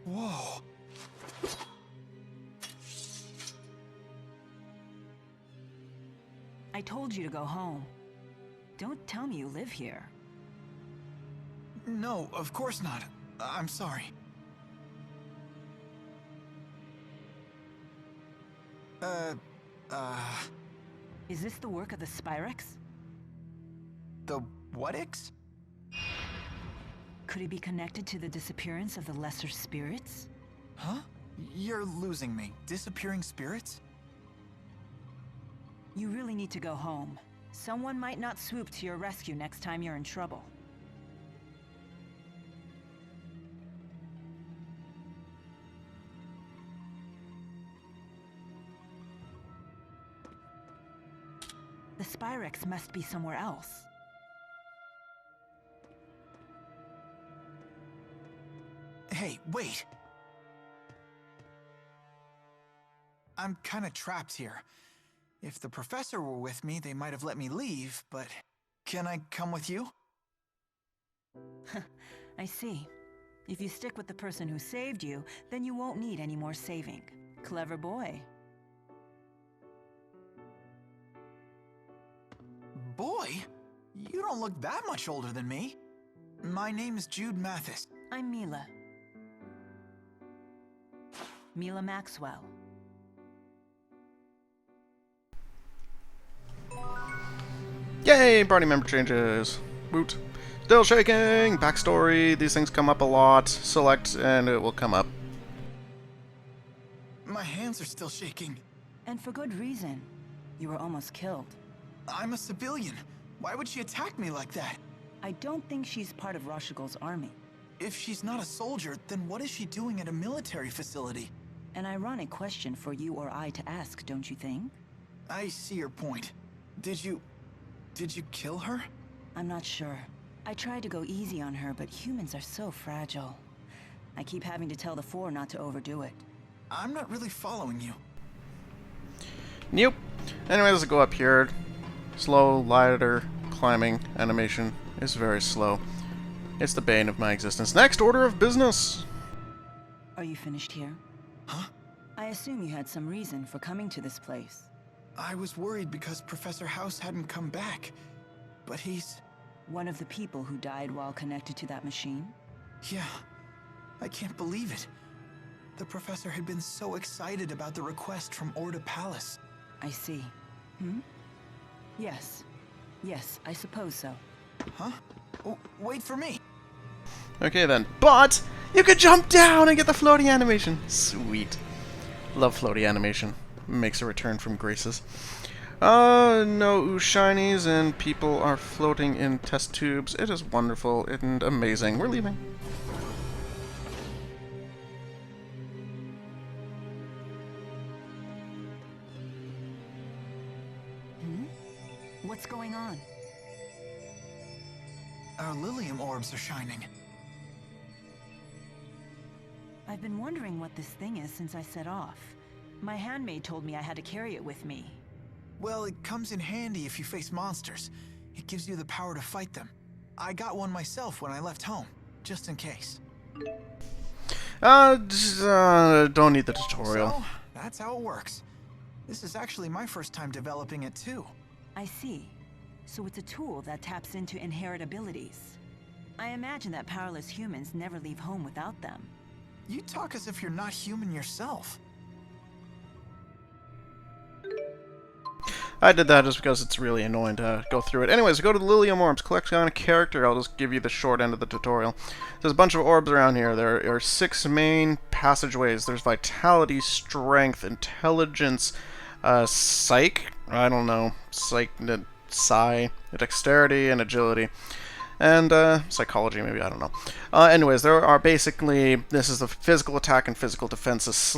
Whoa. I told you to go home. Don't tell me you live here. No, of course not. I'm sorry. Is this the work of the Spyrex? The what-ix? Could it be connected to the disappearance of the lesser spirits? Huh? You're losing me. Disappearing spirits? You really need to go home. Someone might not swoop to your rescue next time you're in trouble. The Spyrex must be somewhere else. Hey, wait! I'm kinda trapped here. If the professor were with me, they might have let me leave, but... Can I come with you? I see. If you stick with the person who saved you, then you won't need any more saving. Clever boy. Boy? You don't look that much older than me. My name's Jude Mathis. I'm Mila. Mila Maxwell. Yay! Party member changes. Woot. Still shaking! Backstory. These things come up a lot. Select and it will come up. My hands are still shaking. And for good reason. You were almost killed. I'm a civilian. Why would she attack me like that? I don't think she's part of Rashigol's army. If she's not a soldier, then what is she doing at a military facility? An ironic question for you or I to ask, don't you think? I see your point. Did you kill her? I'm not sure. I tried to go easy on her, but humans are so fragile. I keep having to tell the Four not to overdo it. I'm not really following you. Nope. Anyways, let's go up here. Slow, lighter, climbing animation is very slow. It's the bane of my existence. Next order of business! Are you finished here? Huh? I assume you had some reason for coming to this place. I was worried because Professor House hadn't come back. But he's... One of the people who died while connected to that machine? Yeah. I can't believe it. The professor had been so excited about the request from Orda Palace. I see. Hmm? Yes. Yes, I suppose so. Huh? Oh, wait for me! Okay then. But you could jump down and get the floaty animation. Sweet. Love floaty animation. Makes a return from graces. No ooh shinies and people are floating in test tubes. It is wonderful and amazing. We're leaving. What's going on? Our Lilium orbs are shining. I've been wondering what this thing is since I set off. My handmaid told me I had to carry it with me. Well, it comes in handy if you face monsters. It gives you the power to fight them. I got one myself when I left home, just in case. Don't need the tutorial. So, that's how it works. This is actually my first time developing it too. I see. So it's a tool that taps into inherent abilities. I imagine that powerless humans never leave home without them. You talk as if you're not human yourself. I did that just because it's really annoying to go through it. Anyways, go to the Lilium orbs, collect on a character. I'll just give you the short end of the tutorial. There's a bunch of orbs around here. There are 6 main passageways. There's vitality, strength, intelligence, psych, I don't know, psi, dexterity, and agility. And, psychology, maybe, I don't know. Anyways, there are basically, this is the physical attack and physical defense is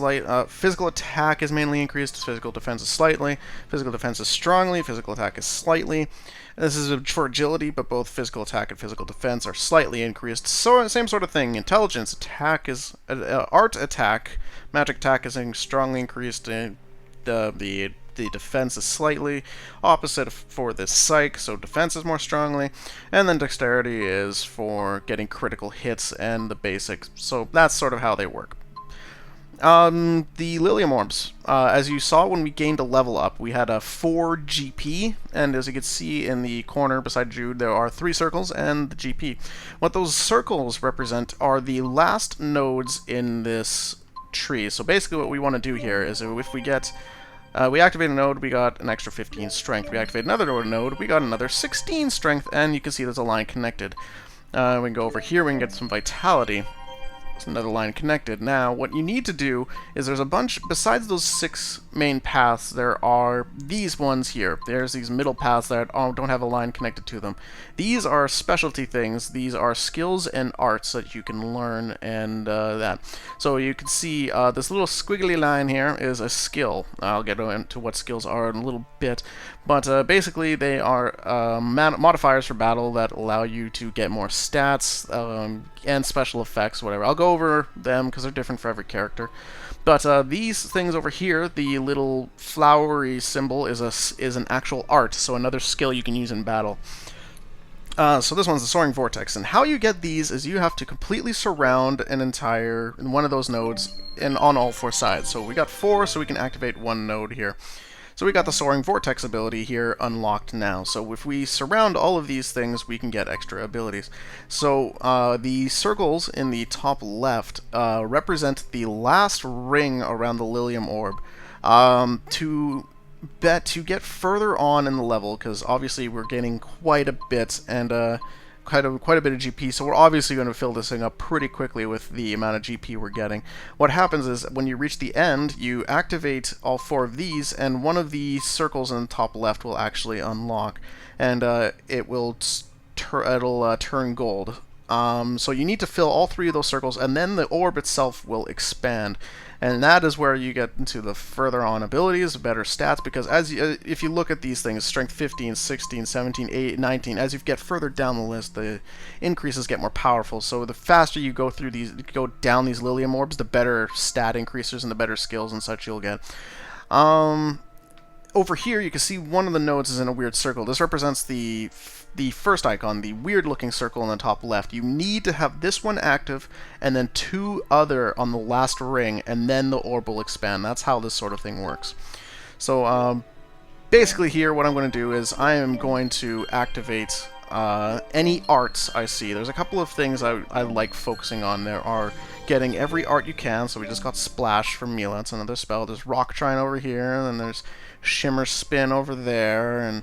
physical attack is mainly increased, physical defense is slightly, physical defense is strongly, physical attack is slightly. This is for agility, but both physical attack and physical defense are slightly increased. So, same sort of thing. Intelligence attack is, art attack, magic attack is strongly increased, the the defense is slightly opposite for this psych, so defense is more strongly, and then dexterity is for getting critical hits and the basics. So that's sort of how they work. The Lilium orbs. As you saw when we gained a level up, we had a 4 GP, and as you can see in the corner beside Jude, there are 3 circles and the GP. What those circles represent are the last nodes in this tree. So basically what we want to do here is if we get... we activate a node, we got an extra 15 strength. We activate another node, we got another 16 strength, and you can see there's a line connected. We can go over here, we can get some vitality. Another line connected. Now, what you need to do is there's a bunch, besides those 6 main paths, there are these ones here. There's these middle paths that don't have a line connected to them. These are specialty things. These are skills and arts that you can learn and that. So you can see this little squiggly line here is a skill. I'll get into what skills are in a little bit. But basically they are modifiers for battle that allow you to get more stats and special effects, whatever. I'll go over them because they're different for every character. But these things over here, the little flowery symbol is an actual art, so another skill you can use in battle. So this one's the Soaring Vortex, and how you get these is you have to completely surround one of those nodes on all 4 sides. So we got 4, so we can activate 1 node here. So we got the Soaring Vortex ability here unlocked now. So if we surround all of these things, we can get extra abilities. So the circles in the top left represent the last ring around the Lilium orb. To get further on in the level, because obviously we're gaining quite a bit and quite a bit of GP, so we're obviously going to fill this thing up pretty quickly with the amount of GP we're getting. What happens is when you reach the end, you activate all 4 of these, and one of the circles in the top left will actually unlock, and it'll turn gold. So you need to fill all 3 of those circles, and then the orb itself will expand. And that is where you get into the further on abilities, better stats, because if you look at these things, strength 15, 16, 17, 8, 19, as you get further down the list, the increases get more powerful. So the faster you go down these Lilium orbs, the better stat increases and the better skills and such you'll get. Over here, you can see one of the nodes is in a weird circle. This represents the first icon, the weird-looking circle in the top left. You need to have this one active, and then 2 other on the last ring, and then the orb will expand. That's how this sort of thing works. So, basically here, what I'm going to do is I am going to activate any arts I see. There's a couple of things I like focusing on. There are getting every art you can, so we just got Splash from Mila. That's another spell. There's Rock Trine over here, and then there's Shimmer Spin over there, and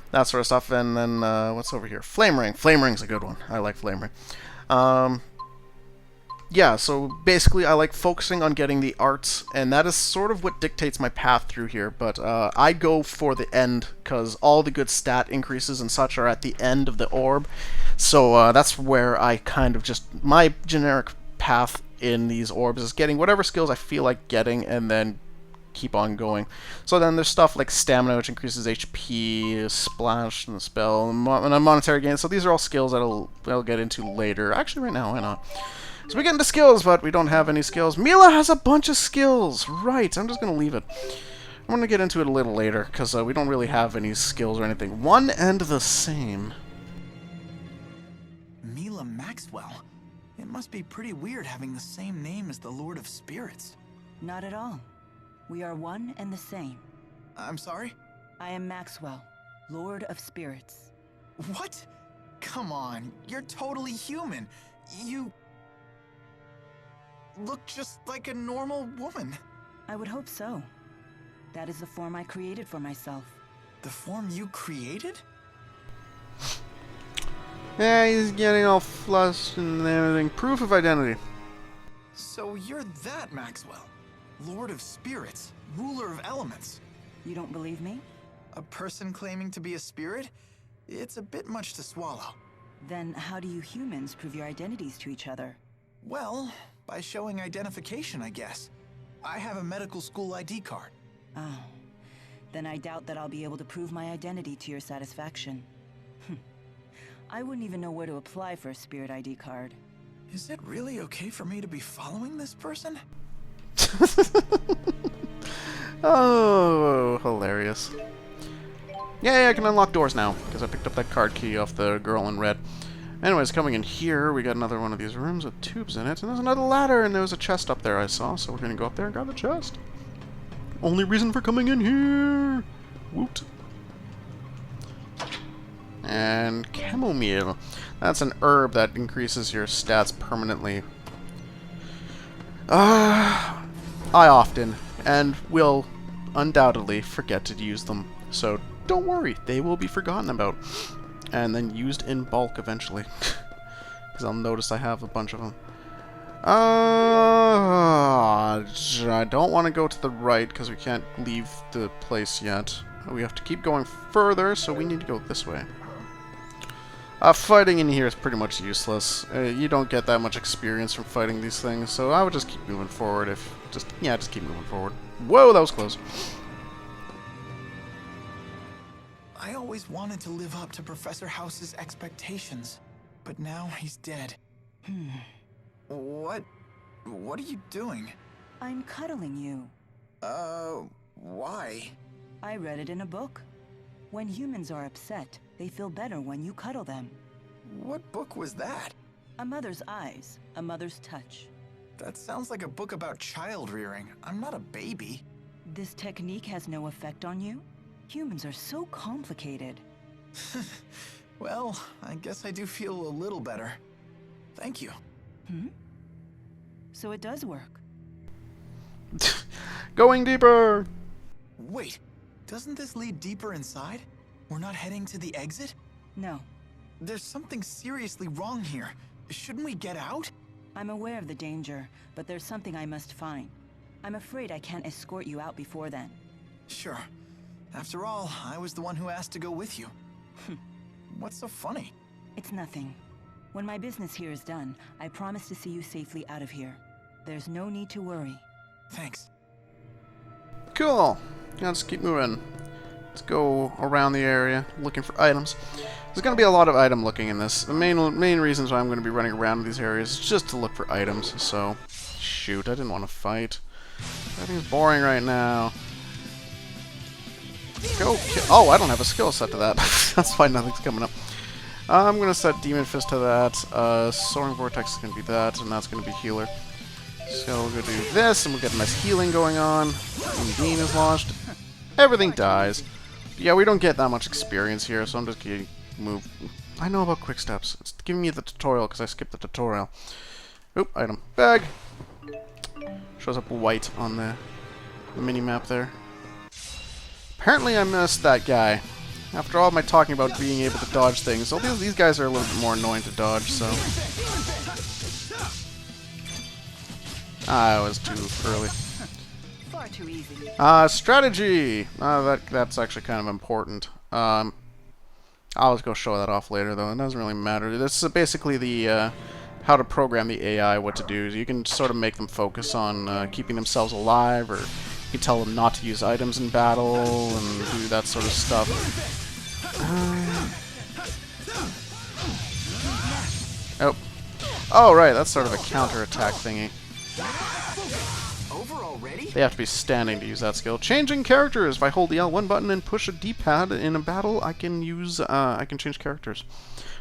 that sort of stuff. And then what's over here? Flame Ring. Flame Ring's a good one. I like Flame Ring. Yeah, so basically I like focusing on getting the arts, and that is sort of what dictates my path through here. But I go for the end, because all the good stat increases and such are at the end of the orb. So that's where I kind of just... my generic path in these orbs is getting whatever skills I feel like getting, and then keep on going. So then there's stuff like stamina, which increases HP, splash, and the spell, and a monetary gain. So these are all skills that I'll get into later. Actually, right now, why not? So we get into skills, but we don't have any skills. Mila has a bunch of skills! Right, I'm just going to leave it. I'm going to get into it a little later, because we don't really have any skills or anything. One and the same. Mila Maxwell? It must be pretty weird having the same name as the Lord of Spirits. Not at all. We are one and the same. I'm sorry? I am Maxwell, Lord of Spirits. What? Come on, you're totally human. You look just like a normal woman. I would hope so. That is the form I created for myself. The form you created? Yeah, he's getting all flushed and everything. Proof of identity. So you're that Maxwell. Lord of Spirits, ruler of elements. You don't believe me? A person claiming to be a spirit? It's a bit much to swallow. Then how do you humans prove your identities to each other? Well, by showing identification, I guess. I have a medical school ID card. Oh. Then I doubt that I'll be able to prove my identity to your satisfaction. I wouldn't even know where to apply for a spirit ID card. Is it really okay for me to be following this person? Oh, hilarious. Yay, I can unlock doors now, because I picked up that card key off the girl in red. Anyways, coming in here, we got another one of these rooms with tubes in it, and there's another ladder, and there was a chest up there I saw, so we're gonna go up there and grab the chest. Only reason for coming in here! Woot. And chamomile. That's an herb that increases your stats permanently. I often, and will undoubtedly, forget to use them. So don't worry, they will be forgotten about. And then used in bulk eventually. Because I'll notice I have a bunch of them. I don't want to go to the right because we can't leave the place yet. We have to keep going further, so we need to go this way. Fighting in here is pretty much useless. You don't get that much experience from fighting these things, so I would just keep moving forward. Just keep moving forward. Whoa, that was close. I always wanted to live up to Professor House's expectations, but now he's dead. What are you doing? I'm cuddling you. Why? I read it in a book. When humans are upset, they feel better when you cuddle them. What book was that? A mother's eyes, a mother's touch. That sounds like a book about child rearing. I'm not a baby. This technique has no effect on you? Humans are so complicated. Well, I guess I do feel a little better. Thank you. So it does work. Going deeper! Wait, doesn't this lead deeper inside? We're not heading to the exit? No. There's something seriously wrong here. Shouldn't we get out? I'm aware of the danger, but there's something I must find. I'm afraid I can't escort you out before then. Sure. After all, I was the one who asked to go with you. What's so funny? It's nothing. When my business here is done, I promise to see you safely out of here. There's no need to worry. Thanks. Cool. Now let's keep moving. Let's go around the area looking for items. There's going to be a lot of item looking in this. The main reasons why I'm going to be running around these areas is just to look for items. So, shoot, I didn't want to fight. Everything's boring right now. Go kill. Oh, I don't have a skill set to that. That's why nothing's coming up. I'm going to set Demon Fist to that. Soaring Vortex is going to be that, and that's going to be Healer. So we'll go do this, and we'll get a nice healing going on. Beam is launched. Everything dies. Yeah, we don't get that much experience here, so I'm just going to move. I know about quick steps. It's giving me the tutorial because I skipped the tutorial. Oop, item. Bag. Shows up white on the mini-map there. Apparently I missed that guy. After all my talking about being able to dodge things, these guys are a little bit more annoying to dodge, so... I was too early. Far too easy. Strategy! That's actually kind of important. I'll just go show that off later, though. It doesn't really matter. This is basically the, how to program the AI what to do. You can sort of make them focus on keeping themselves alive, or you can tell them not to use items in battle, and do that sort of stuff. Oh. Oh, right, that's sort of a counter-attack thingy. Over already? They have to be standing to use that skill. Changing characters. If I hold the L1 button and push a D-pad in a battle, I can use, I can change characters.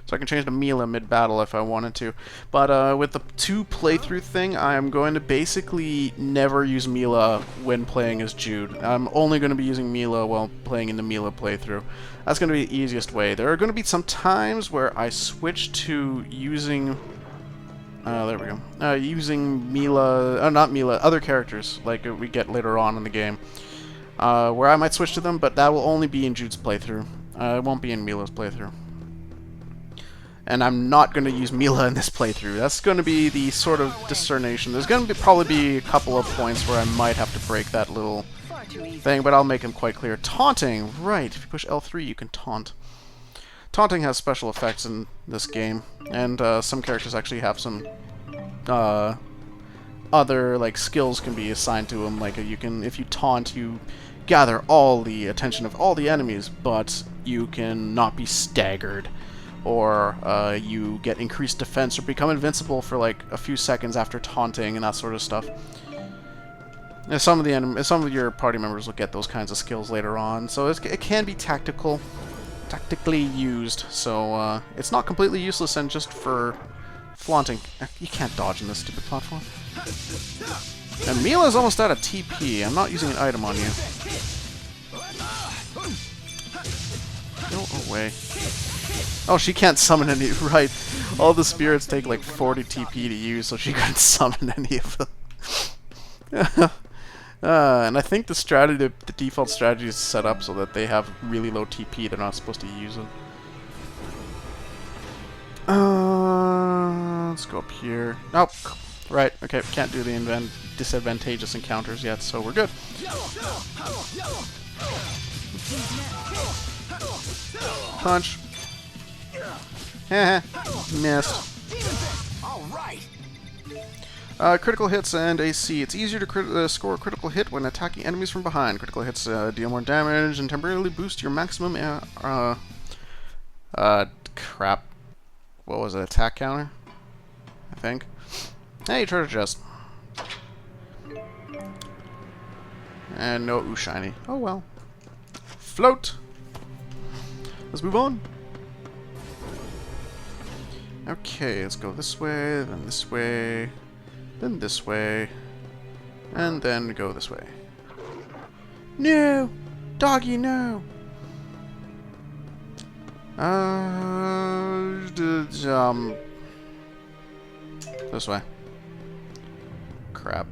So I can change to Mila mid-battle if I wanted to. But with the 2 playthrough thing, I'm going to basically never use Mila when playing as Jude. I'm only going to be using Mila while playing in the Mila playthrough. That's going to be the easiest way. There are going to be some times where I switch to using... there we go. Using Mila... not Mila, other characters, like we get later on in the game. Where I might switch to them, but that will only be in Jude's playthrough. It won't be in Mila's playthrough. And I'm not going to use Mila in this playthrough. That's going to be the sort of discernation. There's going to probably be a couple of points where I might have to break that little thing, but I'll make them quite clear. Taunting! Right, if you push L3 you can taunt. Taunting has special effects in this game, and some characters actually have some other like skills can be assigned to them. Like you can, if you taunt, you gather all the attention of all the enemies, but you can not be staggered, or you get increased defense or become invincible for like a few seconds after taunting and that sort of stuff. And some of your party members will get those kinds of skills later on, so it can be tactically used. So it's not completely useless and just for flaunting. You can't dodge in this stupid platform. And Mila's almost out of TP. I'm not using an item on you. Go away. Oh, she can't summon any. Right. All the spirits take like 40 TP to use, so she couldn't summon any of them. And I think the default strategy is set up so that they have really low TP. They're not supposed to use it. Let's go up here. Oh, right. Okay, can't do the disadvantageous encounters yet, so we're good. Punch. Missed. All right. Critical hits and AC. It's easier to score a critical hit when attacking enemies from behind. Critical hits deal more damage and temporarily boost your maximum crap. What was it? Attack counter? I think. Hey, treasure chest. And no ooh shiny. Oh well. Float! Let's move on. Okay, let's go this way, then this way, then this way, and then go this way. No! Doggy, no! This way. Crap.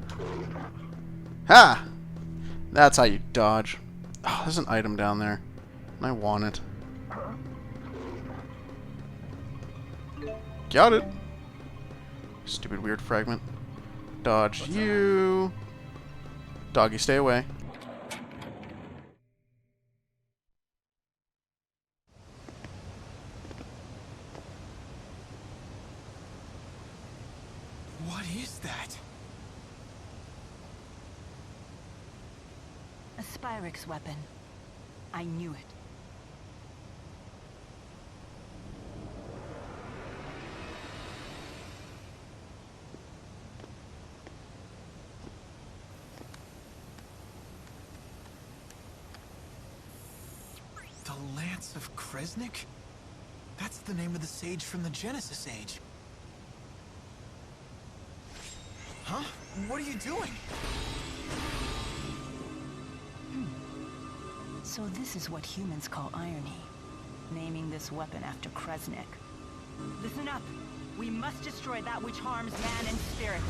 Ha! That's how you dodge. Oh, there's an item down there. And I want it. Got it! Stupid weird fragment. Dodge you. Doggy, stay away. What is that? A Spyrix weapon. I knew it. The Lance of Kresnik? That's the name of the sage from the Genesis Age. Huh? What are you doing? So this is what humans call irony. Naming this weapon after Kresnik. Listen up! We must destroy that which harms man and spirit.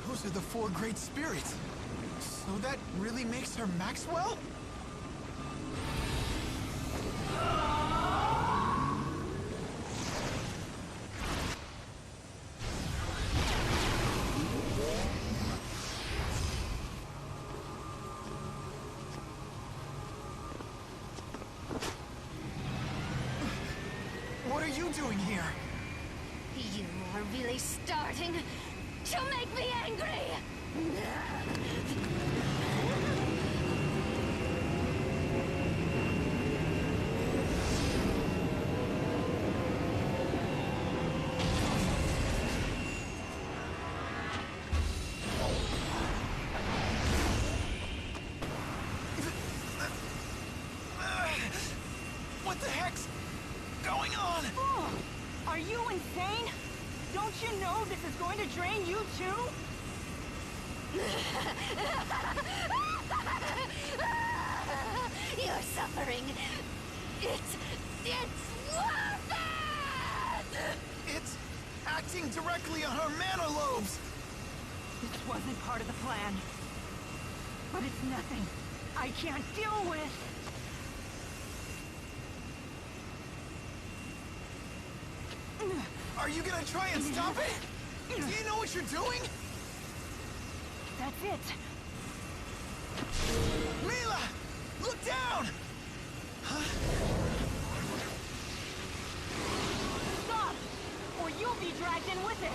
Those are the four great spirits. So that really makes her Maxwell? What are you doing here? You are really starting to make me angry! What the heck's going on? Oh, are you insane? Don't you know this is going to drain you too? Your suffering, it's worth it! It's acting directly on her mana lobes. This wasn't part of the plan. But it's nothing I can't deal with. Are you gonna try and stop it? Do you know what you're doing? That's it. Mila! Look down! Huh? Stop! Or you'll be dragged in with it.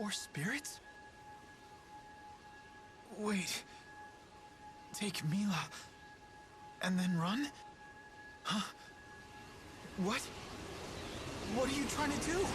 More spirits? Wait. Take Mila and then run? Huh? What? What are you trying to do?